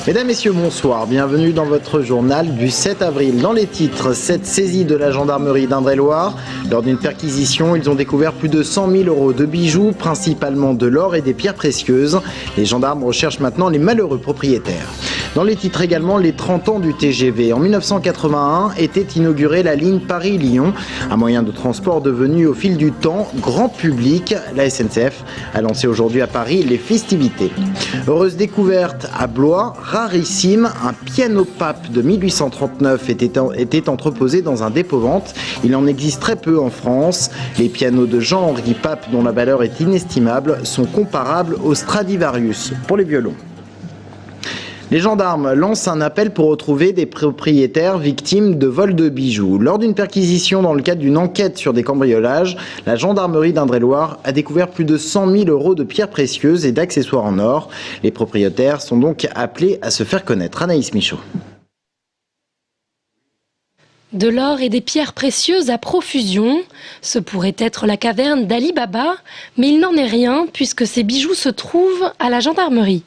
Mesdames, Messieurs, bonsoir. Bienvenue dans votre journal du 7 avril. Dans les titres, cette saisie de la gendarmerie d'Indre-et-Loire. Lors d'une perquisition, ils ont découvert plus de 100 000 € de bijoux, principalement de l'or et des pierres précieuses. Les gendarmes recherchent maintenant les malheureux propriétaires. Dans les titres également, les 30 ans du TGV. En 1981 était inaugurée la ligne Paris-Lyon, un moyen de transport devenu au fil du temps grand public. La SNCF a lancé aujourd'hui à Paris les festivités. Heureuse découverte à Blois, rarissime, un piano pape de 1839 était entreposé dans un dépôt-vente. Il en existe très peu en France. Les pianos de Jean-Henri Pape, dont la valeur est inestimable, sont comparables au Stradivarius pour les violons. Les gendarmes lancent un appel pour retrouver des propriétaires victimes de vols de bijoux. Lors d'une perquisition dans le cadre d'une enquête sur des cambriolages, la gendarmerie d'Indre-et-Loire a découvert plus de 100 000 € de pierres précieuses et d'accessoires en or. Les propriétaires sont donc appelés à se faire connaître. Anaïs Michaud. De l'or et des pierres précieuses à profusion, ce pourrait être la caverne d'Ali Baba, mais il n'en est rien puisque ces bijoux se trouvent à la gendarmerie.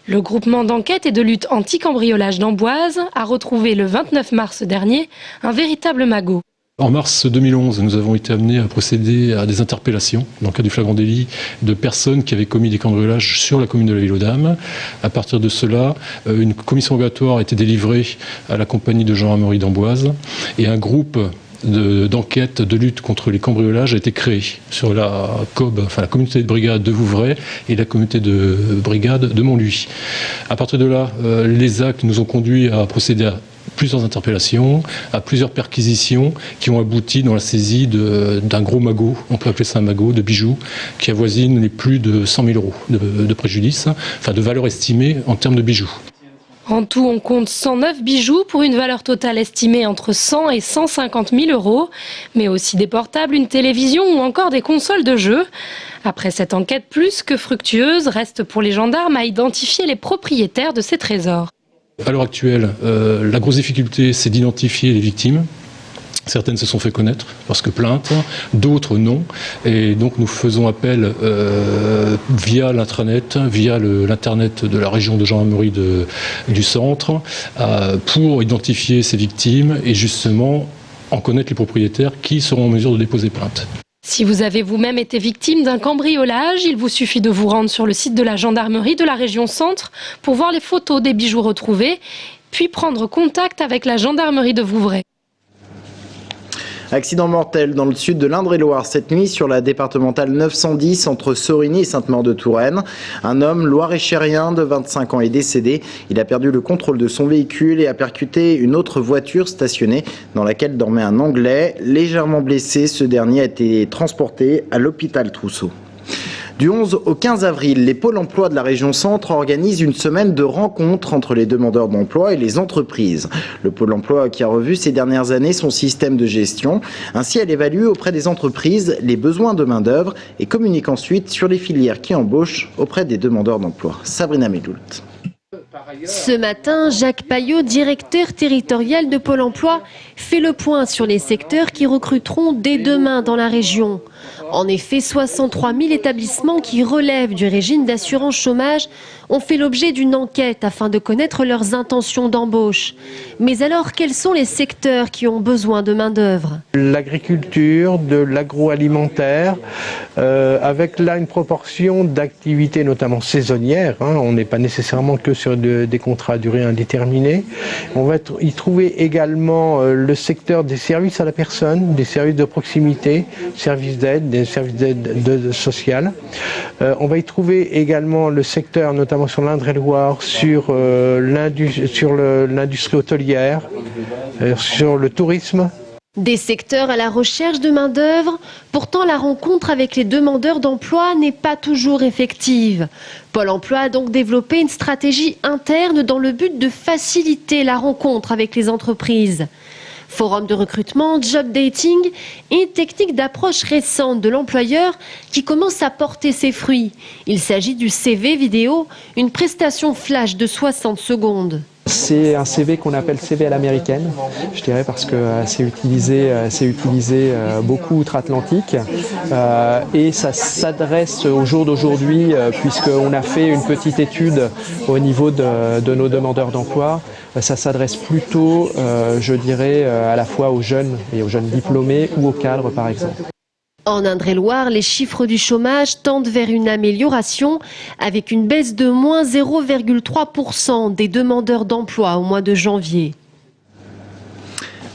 Le groupement d'enquête et de lutte anti-cambriolage d'Amboise a retrouvé le 29 mars dernier un véritable magot. En mars 2011, nous avons été amenés à procéder à des interpellations dans le cadre du flagrant délit de personnes qui avaient commis des cambriolages sur la commune de la Ville-aux-Dames. À partir de cela, une commission rogatoire a été délivrée à la compagnie de gendarmerie d'Amboise et un groupe d'enquête de lutte contre les cambriolages a été créé sur la COB, enfin la communauté de brigade de Vouvray et la communauté de brigade de Montluy. À partir de là, les actes nous ont conduits à procéder à plusieurs interpellations, à plusieurs perquisitions qui ont abouti dans la saisie d'un gros magot, on peut appeler ça un magot, de bijoux, qui avoisine les plus de 100 000 € de préjudice, enfin de valeur estimée en termes de bijoux. En tout, on compte 109 bijoux pour une valeur totale estimée entre 100 et 150 000 €, mais aussi des portables, une télévision ou encore des consoles de jeux. Après cette enquête plus que fructueuse, reste pour les gendarmes à identifier les propriétaires de ces trésors. À l'heure actuelle, la grosse difficulté, c'est d'identifier les victimes. Certaines se sont fait connaître parce que plaintes, d'autres non. Et donc nous faisons appel via l'intranet, via l'internet de la région de gendarmerie du centre, pour identifier ces victimes et justement en connaître les propriétaires qui seront en mesure de déposer plainte. Si vous avez vous-même été victime d'un cambriolage, il vous suffit de vous rendre sur le site de la gendarmerie de la région centre pour voir les photos des bijoux retrouvés, puis prendre contact avec la gendarmerie de Vouvray. Accident mortel dans le sud de l'Indre-et-Loire cette nuit sur la départementale 910 entre Sorigny et Sainte-Maure-de-Touraine. Un homme loir-et-chérien de 25 ans est décédé. Il a perdu le contrôle de son véhicule et a percuté une autre voiture stationnée dans laquelle dormait un Anglais. Légèrement blessé, ce dernier a été transporté à l'hôpital Trousseau. Du 11 au 15 avril, les pôles emploi de la région centre organisent une semaine de rencontres entre les demandeurs d'emploi et les entreprises. Le pôle emploi qui a revu ces dernières années son système de gestion. Ainsi, elle évalue auprès des entreprises les besoins de main-d'œuvre et communique ensuite sur les filières qui embauchent auprès des demandeurs d'emploi. Sabrina Medoult. Ce matin, Jacques Payot, directeur territorial de Pôle emploi, fait le point sur les secteurs qui recruteront dès demain dans la région. En effet, 63 000 établissements qui relèvent du régime d'assurance chômage ont fait l'objet d'une enquête afin de connaître leurs intentions d'embauche. Mais alors, quels sont les secteurs qui ont besoin de main-d'œuvre ? L'agriculture, de l'agroalimentaire, avec là une proportion d'activités notamment saisonnières. On n'est pas nécessairement que sur des contrats à durée indéterminée. On va y trouver également le secteur des services à la personne, des services de proximité, services d'aide, des services d'aide sociale. On va y trouver également le secteur, notamment sur l'Indre-et-Loire, sur l'industrie hôtelière, sur le tourisme. Des secteurs à la recherche de main-d'œuvre, pourtant la rencontre avec les demandeurs d'emploi n'est pas toujours effective. Pôle emploi a donc développé une stratégie interne dans le but de faciliter la rencontre avec les entreprises. Forum de recrutement, job dating et une technique d'approche récente de l'employeur qui commence à porter ses fruits. Il s'agit du CV vidéo, une prestation flash de 60 secondes. C'est un CV qu'on appelle CV à l'américaine, je dirais, parce que c'est utilisé beaucoup outre-Atlantique et ça s'adresse au jour d'aujourd'hui puisqu'on a fait une petite étude au niveau de nos demandeurs d'emploi. Ça s'adresse plutôt, je dirais, à la fois aux jeunes et aux jeunes diplômés ou aux cadres par exemple. En Indre-et-Loire, les chiffres du chômage tendent vers une amélioration avec une baisse de moins 0,3% des demandeurs d'emploi au mois de janvier.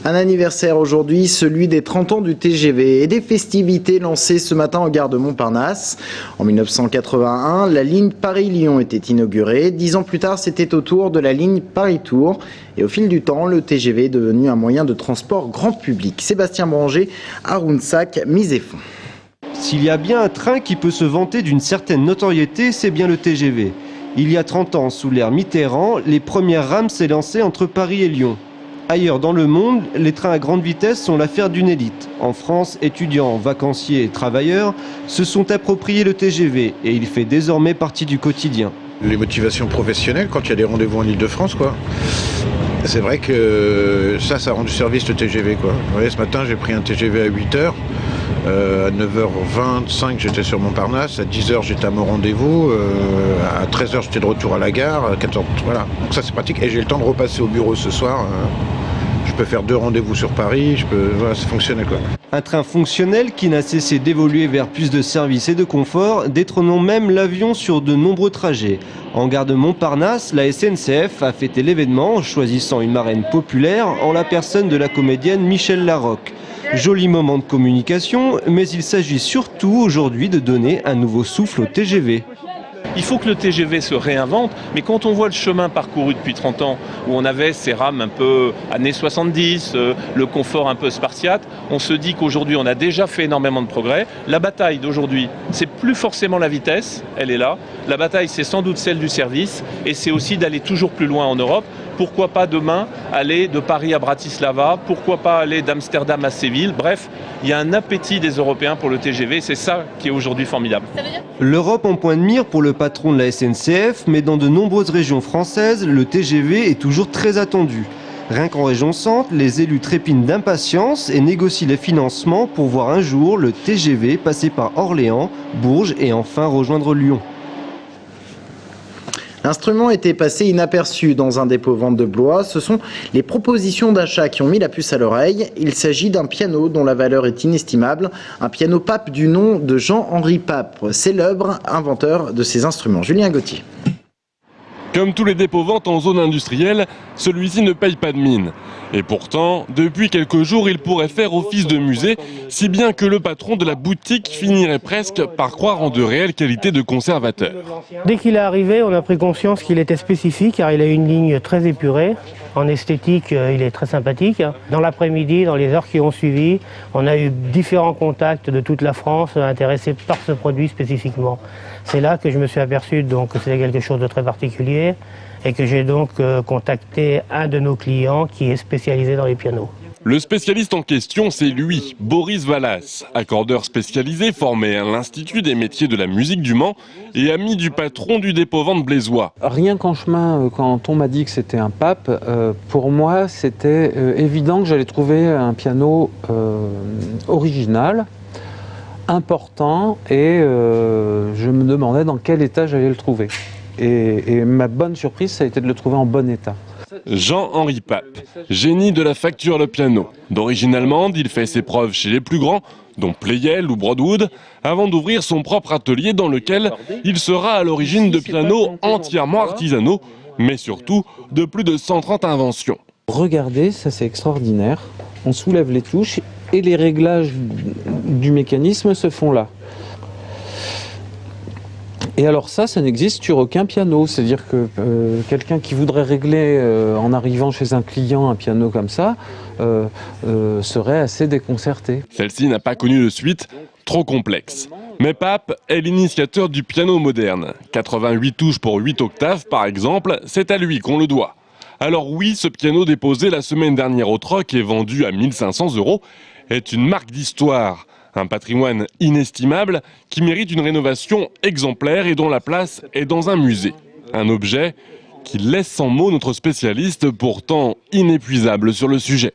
Un anniversaire aujourd'hui, celui des 30 ans du TGV et des festivités lancées ce matin en gare de Montparnasse. En 1981, la ligne Paris-Lyon était inaugurée. 10 ans plus tard, c'était au tour de la ligne Paris-Tours. Et au fil du temps, le TGV est devenu un moyen de transport grand public. Sébastien Branger, Arounsac, Mise-et-Fonds. S'il y a bien un train qui peut se vanter d'une certaine notoriété, c'est bien le TGV. Il y a 30 ans, sous l'ère Mitterrand, les premières rames s'est lancées entre Paris et Lyon. Ailleurs dans le monde, les trains à grande vitesse sont l'affaire d'une élite. En France, étudiants, vacanciers et travailleurs se sont appropriés le TGV et il fait désormais partie du quotidien. Les motivations professionnelles, quand il y a des rendez-vous en Ile-de-France, quoi. C'est vrai que ça rend du service le TGV, quoi. Vous voyez, ce matin, j'ai pris un TGV à 8h. À 9h25, j'étais sur Montparnasse. À 10h, j'étais à mon rendez-vous. À 13h, j'étais de retour à la gare. À 14h, voilà. Donc ça, c'est pratique. Et j'ai le temps de repasser au bureau ce soir. Je peux faire 2 rendez-vous sur Paris. Voilà, c'est fonctionnel, quoi. Un train fonctionnel qui n'a cessé d'évoluer vers plus de services et de confort, détrônant même l'avion sur de nombreux trajets. En gare de Montparnasse, la SNCF a fêté l'événement en choisissant une marraine populaire en la personne de la comédienne Michèle Larocque. Joli moment de communication, mais il s'agit surtout aujourd'hui de donner un nouveau souffle au TGV. Il faut que le TGV se réinvente, mais quand on voit le chemin parcouru depuis 30 ans, où on avait ces rames un peu années 70, le confort un peu spartiate, on se dit qu'aujourd'hui on a déjà fait énormément de progrès. La bataille d'aujourd'hui, c'est plus forcément la vitesse, elle est là. La bataille, c'est sans doute celle du service, et c'est aussi d'aller toujours plus loin en Europe. Pourquoi pas demain aller de Paris à Bratislava? Pourquoi pas aller d'Amsterdam à Séville? Bref, il y a un appétit des Européens pour le TGV, c'est ça qui est aujourd'hui formidable. L'Europe en point de mire pour le patron de la SNCF, mais dans de nombreuses régions françaises, le TGV est toujours très attendu. Rien qu'en région Centre, les élus trépignent d'impatience et négocient les financements pour voir un jour le TGV passer par Orléans, Bourges et enfin rejoindre Lyon. L'instrument était passé inaperçu dans un dépôt vente de Blois. Ce sont les propositions d'achat qui ont mis la puce à l'oreille. Il s'agit d'un piano dont la valeur est inestimable. Un piano Pape du nom de Jean-Henri Pape, célèbre inventeur de ces instruments. Julien Gauthier. Comme tous les dépôts-ventes en zone industrielle, celui-ci ne paye pas de mine. Et pourtant, depuis quelques jours, il pourrait faire office de musée, si bien que le patron de la boutique finirait presque par croire en de réelles qualités de conservateur. Dès qu'il est arrivé, on a pris conscience qu'il était spécifique, car il a une ligne très épurée. En esthétique, il est très sympathique. Dans l'après-midi, dans les heures qui ont suivi, on a eu différents contacts de toute la France intéressés par ce produit spécifiquement. C'est là que je me suis aperçu donc, que c'était quelque chose de très particulier et que j'ai donc contacté un de nos clients qui est spécialisé dans les pianos. Le spécialiste en question, c'est lui, Boris Vallas, accordeur spécialisé formé à l'Institut des métiers de la musique du Mans et ami du patron du dépôt-vente blésois. Rien qu'en chemin, quand on m'a dit que c'était un Pape, pour moi c'était évident que j'allais trouver un piano original, important, et je me demandais dans quel état j'allais le trouver. Et ma bonne surprise, ça a été de le trouver en bon état. Jean-Henri Pape, génie de la facture le piano. D'origine allemande, il fait ses preuves chez les plus grands, dont Pleyel ou Broadwood, avant d'ouvrir son propre atelier dans lequel il sera à l'origine de pianos entièrement artisanaux, mais surtout de plus de 130 inventions. Regardez, ça c'est extraordinaire. On soulève les touches et les réglages du mécanisme se font là. Et alors ça n'existe sur aucun piano. C'est-à-dire que quelqu'un qui voudrait régler en arrivant chez un client un piano comme ça serait assez déconcerté. Celle-ci n'a pas connu de suite, trop complexe. Mais Pape est l'initiateur du piano moderne. 88 touches pour 8 octaves par exemple, c'est à lui qu'on le doit. Alors oui, ce piano déposé la semaine dernière au troc et vendu à 1 500 € est une marque d'histoire. Un patrimoine inestimable qui mérite une rénovation exemplaire et dont la place est dans un musée. Un objet, qui laisse sans mots notre spécialiste, pourtant inépuisable sur le sujet.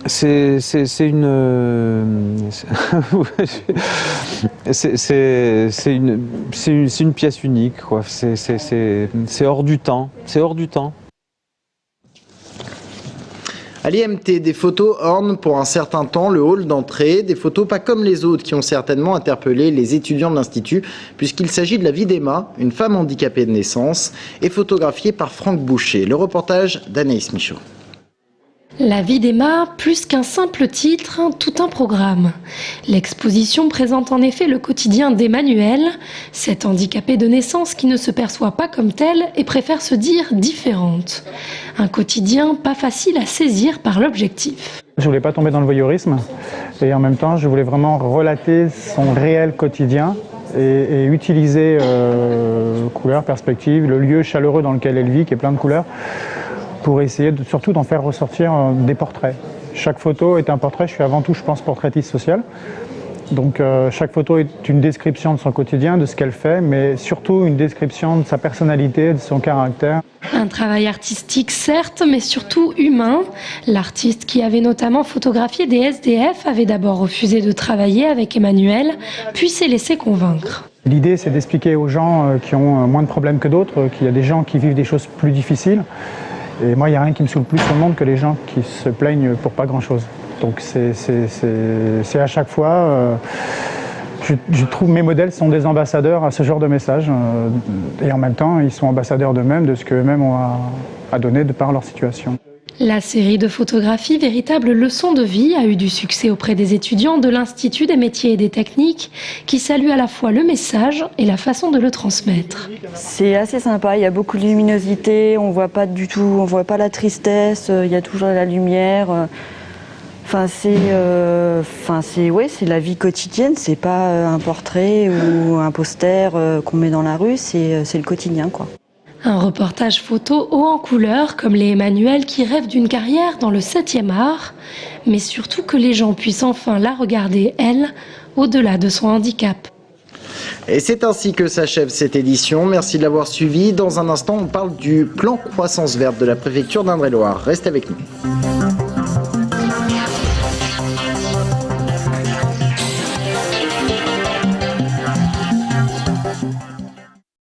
C'est une pièce unique, quoi. C'est hors du temps. C'est hors du temps. À l'IMT, des photos ornent pour un certain temps le hall d'entrée, des photos pas comme les autres qui ont certainement interpellé les étudiants de l'Institut, puisqu'il s'agit de la vie d'Emma, une femme handicapée de naissance, et photographiée par Franck Boucher. Le reportage d'Anaïs Michaud. La vie d'Emma, plus qu'un simple titre, tout un programme. L'exposition présente en effet le quotidien d'Emmanuelle, cette handicapée de naissance qui ne se perçoit pas comme telle et préfère se dire différente. Un quotidien pas facile à saisir par l'objectif. Je voulais pas tomber dans le voyeurisme et en même temps je voulais vraiment relater son réel quotidien et utiliser couleurs, perspectives, le lieu chaleureux dans lequel elle vit qui est plein de couleurs, pour essayer surtout d'en faire ressortir des portraits. Chaque photo est un portrait, je suis avant tout, je pense, portraitiste social. Donc chaque photo est une description de son quotidien, de ce qu'elle fait, mais surtout une description de sa personnalité, de son caractère. Un travail artistique certes, mais surtout humain. L'artiste qui avait notamment photographié des SDF avait d'abord refusé de travailler avec Emmanuelle, puis s'est laissé convaincre. L'idée, c'est d'expliquer aux gens qui ont moins de problèmes que d'autres, qu'il y a des gens qui vivent des choses plus difficiles. Et moi, il n'y a rien qui me saoule plus au monde que les gens qui se plaignent pour pas grand-chose. Donc c'est à chaque fois, je trouve mes modèles sont des ambassadeurs à ce genre de message. Et en même temps, ils sont ambassadeurs d'eux-mêmes, de ce qu'eux-mêmes ont à donner de par leur situation. La série de photographies, véritable leçon de vie, a eu du succès auprès des étudiants de l'Institut des métiers et des techniques qui saluent à la fois le message et la façon de le transmettre. C'est assez sympa, il y a beaucoup de luminosité, on voit pas du tout, on voit pas la tristesse, il y a toujours la lumière. C'est la vie quotidienne, c'est pas un portrait ou un poster qu'on met dans la rue, c'est le quotidien, quoi. Un reportage photo haut en couleur, comme les Emmanuelle qui rêvent d'une carrière dans le 7e art, mais surtout que les gens puissent enfin la regarder, elle, au-delà de son handicap. Et c'est ainsi que s'achève cette édition. Merci de l'avoir suivi. Dans un instant, on parle du plan croissance verte de la préfecture d'Indre-et-Loire. Reste avec nous.